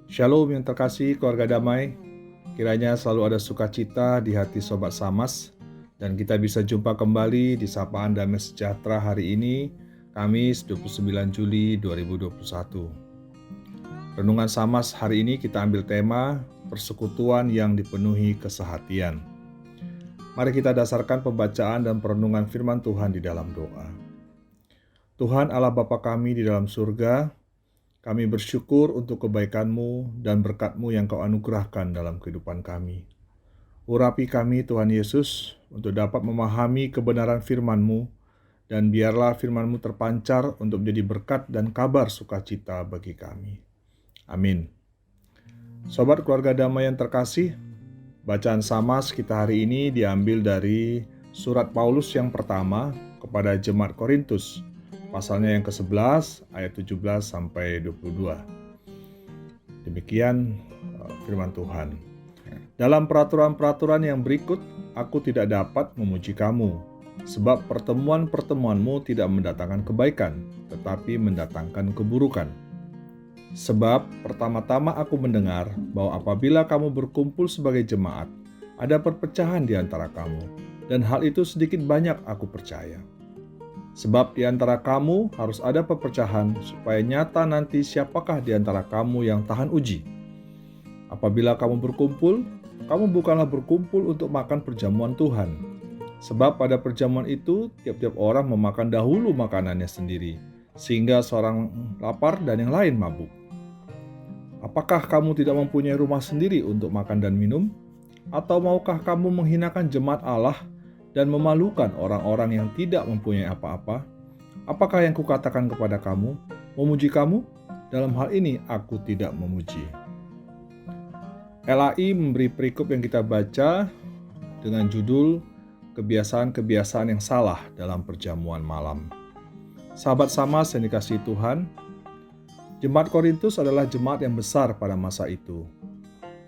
Shalom yang terkasih keluarga damai, kiranya selalu ada sukacita di hati Sobat Samas, dan kita bisa jumpa kembali di Sapaan Damai Sejahtera hari ini, Kamis 29 Juli 2021. Renungan Samas hari ini kita ambil tema persekutuan yang dipenuhi kesehatian. Mari kita dasarkan pembacaan dan perenungan firman Tuhan di dalam doa. Tuhan Allah Bapa kami di dalam surga, kami bersyukur untuk kebaikan-Mu dan berkat-Mu yang Kau anugerahkan dalam kehidupan kami. Urapi kami Tuhan Yesus untuk dapat memahami kebenaran firman-Mu, dan biarlah firman-Mu terpancar untuk menjadi berkat dan kabar sukacita bagi kami. Amin. Sobat keluarga damai yang terkasih, bacaan Samas kita hari ini diambil dari surat Paulus yang pertama kepada jemaat Korintus, pasalnya yang ke-11 ayat 17 sampai 22. Demikian firman Tuhan. Dalam peraturan-peraturan yang berikut, aku tidak dapat memuji kamu, sebab pertemuan-pertemuanmu tidak mendatangkan kebaikan, tetapi mendatangkan keburukan. Sebab pertama-tama aku mendengar bahwa apabila kamu berkumpul sebagai jemaat, ada perpecahan di antara kamu, dan hal itu sedikit banyak aku percaya. Sebab di antara kamu harus ada perpecahan, supaya nyata nanti siapakah di antara kamu yang tahan uji. Apabila kamu berkumpul, kamu bukanlah berkumpul untuk makan perjamuan Tuhan. Sebab pada perjamuan itu, tiap-tiap orang memakan dahulu makanannya sendiri, sehingga seorang lapar dan yang lain mabuk. Apakah kamu tidak mempunyai rumah sendiri untuk makan dan minum? Atau maukah kamu menghinakan jemaat Allah dan memalukan orang-orang yang tidak mempunyai apa-apa? Apakah yang kukatakan kepada kamu? Memuji kamu? Dalam hal ini aku tidak memuji. LAI memberi perikop yang kita baca dengan judul kebiasaan-kebiasaan yang salah dalam perjamuan malam. Sahabat Samas yang dikasihi Tuhan, jemaat Korintus adalah jemaat yang besar pada masa itu.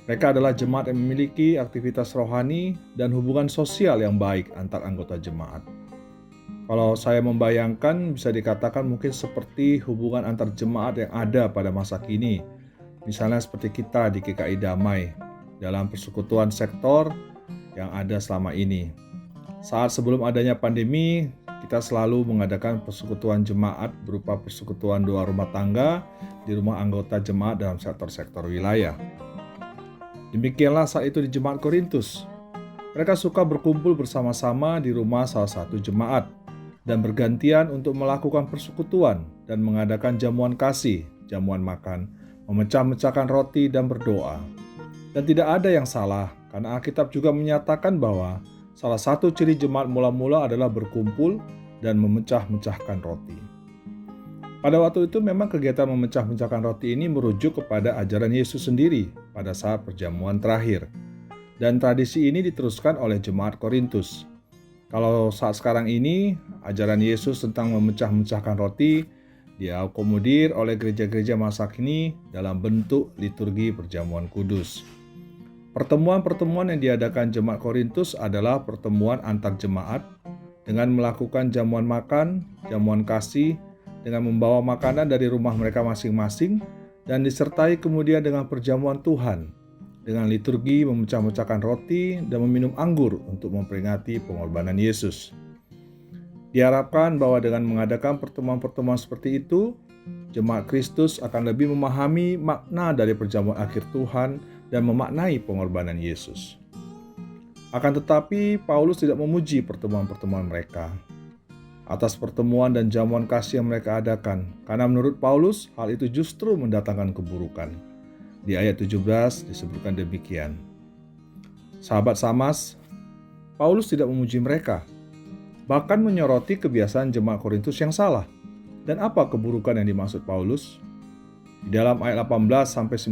Mereka adalah jemaat yang memiliki aktivitas rohani dan hubungan sosial yang baik antar anggota jemaat. Kalau saya membayangkan, bisa dikatakan mungkin seperti hubungan antar jemaat yang ada pada masa kini. Misalnya seperti kita di GKI Damai, dalam persekutuan sektor yang ada selama ini. Saat sebelum adanya pandemi, kita selalu mengadakan persekutuan jemaat berupa persekutuan doa rumah tangga di rumah anggota jemaat dalam sektor-sektor wilayah. Demikianlah saat itu di jemaat Korintus. Mereka suka berkumpul bersama-sama di rumah salah satu jemaat dan bergantian untuk melakukan persekutuan dan mengadakan jamuan kasih, jamuan makan, memecah-mecahkan roti dan berdoa. Dan tidak ada yang salah, karena Alkitab juga menyatakan bahwa salah satu ciri jemaat mula-mula adalah berkumpul dan memecah-mecahkan roti. Pada waktu itu memang kegiatan memecah-mecahkan roti ini merujuk kepada ajaran Yesus sendiri pada saat perjamuan terakhir. Dan tradisi ini diteruskan oleh jemaat Korintus. Kalau saat sekarang ini, ajaran Yesus tentang memecah-mecahkan roti diakomodir oleh gereja-gereja masa kini dalam bentuk liturgi perjamuan kudus. Pertemuan-pertemuan yang diadakan jemaat Korintus adalah pertemuan antar jemaat dengan melakukan jamuan makan, jamuan kasih, dengan membawa makanan dari rumah mereka masing-masing, dan disertai kemudian dengan perjamuan Tuhan, dengan liturgi memecah-mecahkan roti dan meminum anggur untuk memperingati pengorbanan Yesus. Diharapkan bahwa dengan mengadakan pertemuan-pertemuan seperti itu, jemaat Kristus akan lebih memahami makna dari perjamuan akhir Tuhan dan memaknai pengorbanan Yesus. Akan tetapi, Paulus tidak memuji pertemuan-pertemuan mereka atas pertemuan dan jamuan kasih yang mereka adakan, karena menurut Paulus, hal itu justru mendatangkan keburukan. Di ayat 17 disebutkan demikian. Sahabat Samas, Paulus tidak memuji mereka, bahkan menyoroti kebiasaan jemaat Korintus yang salah. Dan apa keburukan yang dimaksud Paulus? Di dalam ayat 18-19,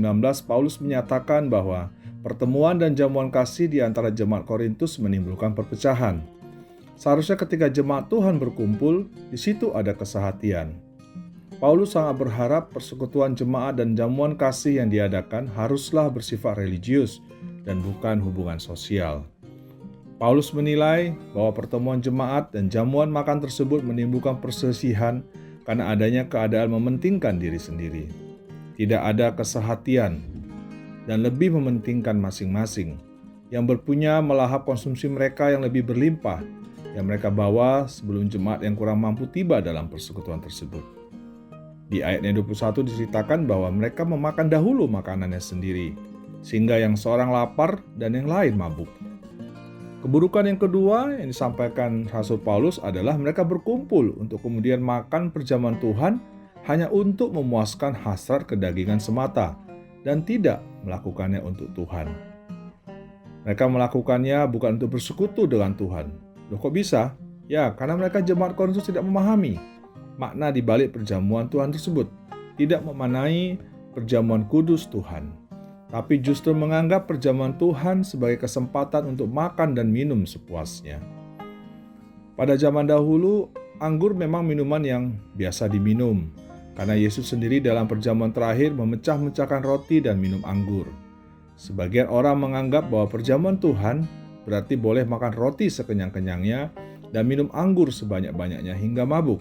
Paulus menyatakan bahwa pertemuan dan jamuan kasih di antara jemaat Korintus menimbulkan perpecahan. Seharusnya ketika jemaat Tuhan berkumpul, di situ ada kesehatian. Paulus sangat berharap persekutuan jemaat dan jamuan kasih yang diadakan haruslah bersifat religius dan bukan hubungan sosial. Paulus menilai bahwa pertemuan jemaat dan jamuan makan tersebut menimbulkan perselisihan karena adanya keadaan mementingkan diri sendiri. Tidak ada kesehatian dan lebih mementingkan masing-masing. Yang berpunya melahap konsumsi mereka yang lebih berlimpah, yang mereka bawa sebelum jemaat yang kurang mampu tiba dalam persekutuan tersebut. Di ayat 21 diceritakan bahwa mereka memakan dahulu makanannya sendiri, sehingga yang seorang lapar dan yang lain mabuk. Keburukan yang kedua yang disampaikan Rasul Paulus adalah mereka berkumpul untuk kemudian makan perjamuan Tuhan hanya untuk memuaskan hasrat kedagingan semata dan tidak melakukannya untuk Tuhan. Mereka melakukannya bukan untuk bersekutu dengan Tuhan. Loh kok bisa? Ya, karena mereka jemaat Korintus tidak memahami makna di balik perjamuan Tuhan tersebut, tidak memaknai perjamuan kudus Tuhan, tapi justru menganggap perjamuan Tuhan sebagai kesempatan untuk makan dan minum sepuasnya. Pada zaman dahulu, anggur memang minuman yang biasa diminum, karena Yesus sendiri dalam perjamuan terakhir memecah-mecahkan roti dan minum anggur. Sebagian orang menganggap bahwa perjamuan Tuhan berarti boleh makan roti sekenyang-kenyangnya dan minum anggur sebanyak-banyaknya hingga mabuk.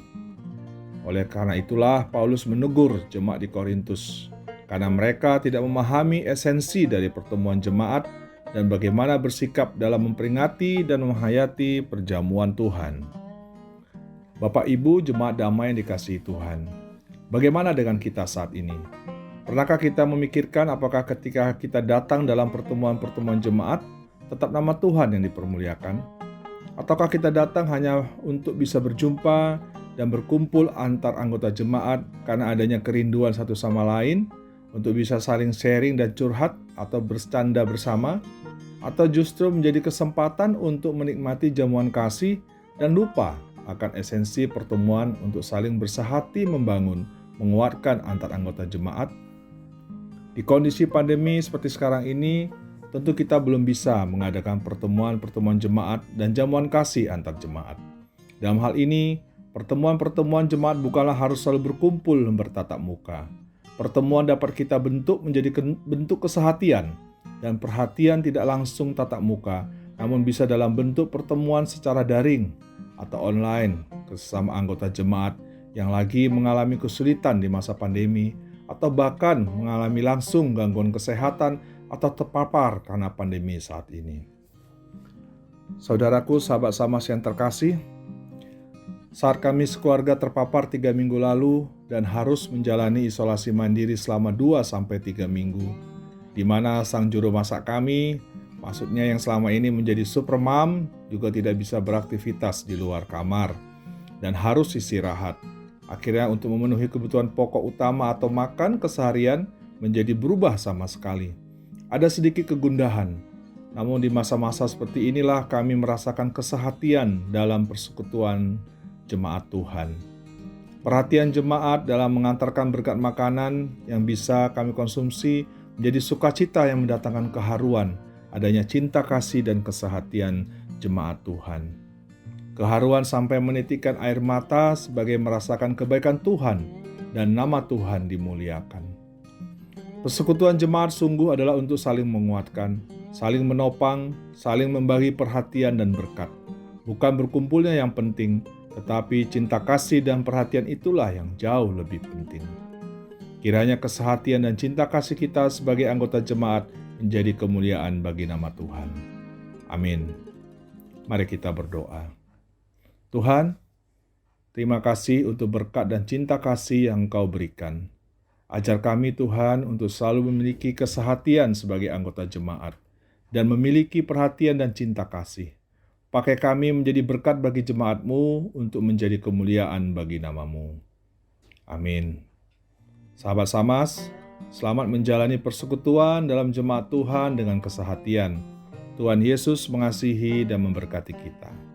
Oleh karena itulah Paulus menegur jemaat di Korintus, karena mereka tidak memahami esensi dari pertemuan jemaat dan bagaimana bersikap dalam memperingati dan menghayati perjamuan Tuhan. Bapak Ibu jemaat damai yang dikasihi Tuhan, bagaimana dengan kita saat ini? Pernahkah kita memikirkan apakah ketika kita datang dalam pertemuan-pertemuan jemaat, tetap nama Tuhan yang dipermuliakan? Ataukah kita datang hanya untuk bisa berjumpa dan berkumpul antar anggota jemaat karena adanya kerinduan satu sama lain, untuk bisa saling sharing dan curhat atau bercanda bersama? Atau justru menjadi kesempatan untuk menikmati jamuan kasih dan lupa akan esensi pertemuan untuk saling bersahati membangun, menguatkan antar anggota jemaat? Di kondisi pandemi seperti sekarang ini, tentu kita belum bisa mengadakan pertemuan-pertemuan jemaat dan jamuan kasih antar jemaat. Dalam hal ini, pertemuan-pertemuan jemaat bukanlah harus selalu berkumpul bertatap muka. Pertemuan dapat kita bentuk menjadi bentuk kesehatian dan perhatian tidak langsung tatap muka, namun bisa dalam bentuk pertemuan secara daring atau online ke sesama anggota jemaat yang lagi mengalami kesulitan di masa pandemi, atau bahkan mengalami langsung gangguan kesehatan atau terpapar karena pandemi saat ini. Saudaraku, sahabat Samas yang terkasih, saat kami sekeluarga terpapar 3 minggu lalu dan harus menjalani isolasi mandiri selama 2-3 minggu, di mana sang juru masak kami, maksudnya yang selama ini menjadi supermom, juga tidak bisa beraktivitas di luar kamar dan harus istirahat. Akhirnya untuk memenuhi kebutuhan pokok utama atau makan keseharian menjadi berubah sama sekali. Ada sedikit kegundahan, namun di masa-masa seperti inilah kami merasakan kesehatian dalam persekutuan jemaat Tuhan. Perhatian jemaat dalam mengantarkan berkat makanan yang bisa kami konsumsi menjadi sukacita yang mendatangkan keharuan, adanya cinta kasih dan kesehatian jemaat Tuhan. Keharuan sampai menitikkan air mata sebagai merasakan kebaikan Tuhan dan nama Tuhan dimuliakan. Persekutuan jemaat sungguh adalah untuk saling menguatkan, saling menopang, saling membagi perhatian dan berkat. Bukan berkumpulnya yang penting, tetapi cinta kasih dan perhatian itulah yang jauh lebih penting. Kiranya kesehatian dan cinta kasih kita sebagai anggota jemaat menjadi kemuliaan bagi nama Tuhan. Amin. Mari kita berdoa. Tuhan, terima kasih untuk berkat dan cinta kasih yang Engkau berikan. Ajar kami Tuhan untuk selalu memiliki kesehatian sebagai anggota jemaat dan memiliki perhatian dan cinta kasih. Pakai kami menjadi berkat bagi jemaat-Mu untuk menjadi kemuliaan bagi nama-Mu. Amin. Sahabat Samas, selamat menjalani persekutuan dalam jemaat Tuhan dengan kesehatian. Tuhan Yesus mengasihi dan memberkati kita.